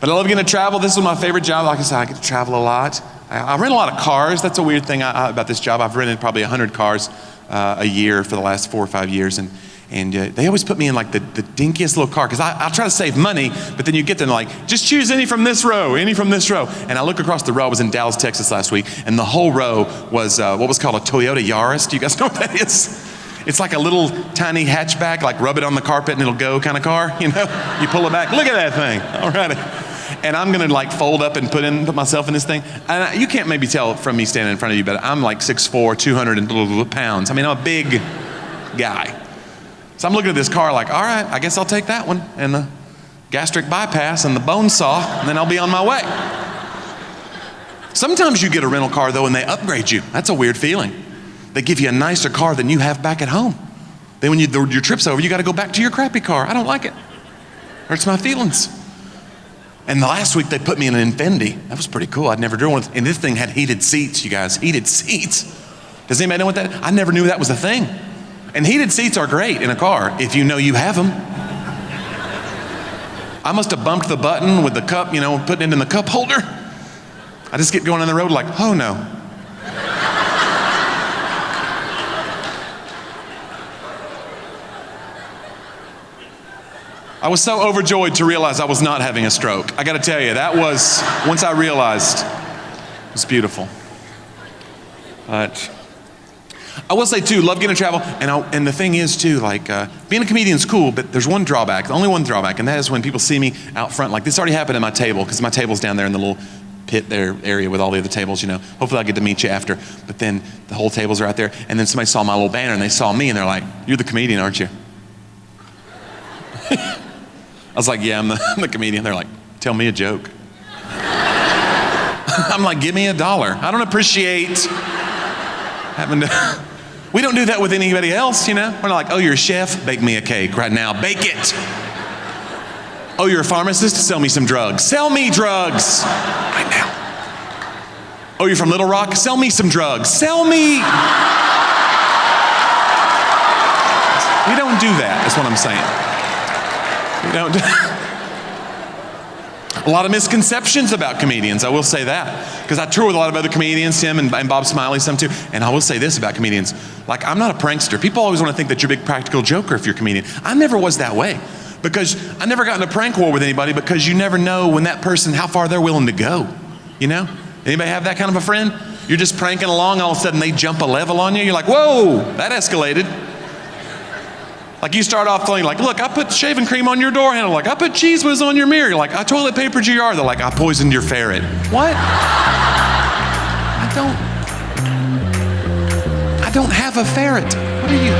But I love getting to travel. This is my favorite job. Like I said, I get to travel a lot. I rent a lot of cars. That's a weird thing about this job. I've rented probably 100 cars a year for the last 4 or 5 years. And they always put me in like the dinkiest little car because I'll try to save money, but then you get them like, just choose any from this row, any from this row. And I look across the row. I was in Dallas, Texas last week, and the whole row was what was called a Toyota Yaris. Do you guys know what that is? It's like a little tiny hatchback, like rub it on the carpet and it'll go kind of car, you know? You pull it back, look at that thing, all right. And I'm gonna like fold up and put myself in this thing. And you can't maybe tell from me standing in front of you, but I'm like 6'4", 200 pounds. I mean, I'm a big guy. So I'm looking at this car like, all right, I guess I'll take that one and the gastric bypass and the bone saw, and then I'll be on my way. Sometimes you get a rental car though and they upgrade you. That's a weird feeling. They give you a nicer car than you have back at home. Then when your trip's over, you gotta go back to your crappy car. I don't like it. Hurts my feelings. And the last week they put me in an Infiniti. That was pretty cool. I'd never driven one. And this thing had heated seats, you guys. Heated seats. Does anybody know what that is? I never knew that was a thing. And heated seats are great in a car if you know you have them. I must have bumped the button with the cup, you know, putting it in the cup holder. I just get going on the road like, oh no. I was so overjoyed to realize I was not having a stroke. I gotta tell you, that was, once I realized, it was beautiful. But I will say too, love getting to travel, and the thing is too, like, being a comedian's cool, but there's one drawback, only one drawback, and that is when people see me out front, like this already happened at my table, because my table's down there in the little pit there area with all the other tables, you know. Hopefully I'll get to meet you after, but then the whole tables are out there, and then somebody saw my little banner, and they saw me, and they're like, you're the comedian, aren't you? I was like, yeah, I'm the comedian. They're like, tell me a joke. I'm like, give me $1. I don't appreciate having to, we don't do that with anybody else, you know? We're not like, oh, you're a chef? Bake me a cake right now, bake it. Oh, you're a pharmacist? Sell me some drugs. Sell me drugs right now. Oh, you're from Little Rock? Sell me some drugs. Sell me. We don't do that, is what I'm saying. We don't. A lot of misconceptions about comedians, I will say that. Because I tour with a lot of other comedians, Tim and Bob Smiley, some too. And I will say this about comedians. Like, I'm not a prankster. People always want to think that you're a big practical joker if you're a comedian. I never was that way. Because I never got in a prank war with anybody because you never know when that person, how far they're willing to go. You know? Anybody have that kind of a friend? You're just pranking along, all of a sudden they jump a level on you. You're like, whoa, that escalated. Like you start off telling like, look, I put shaving cream on your door handle. Like, I put cheese whiz on your mirror. You're like, I toilet papered your yard. They're like, I poisoned your ferret. What? I don't have a ferret. What are you?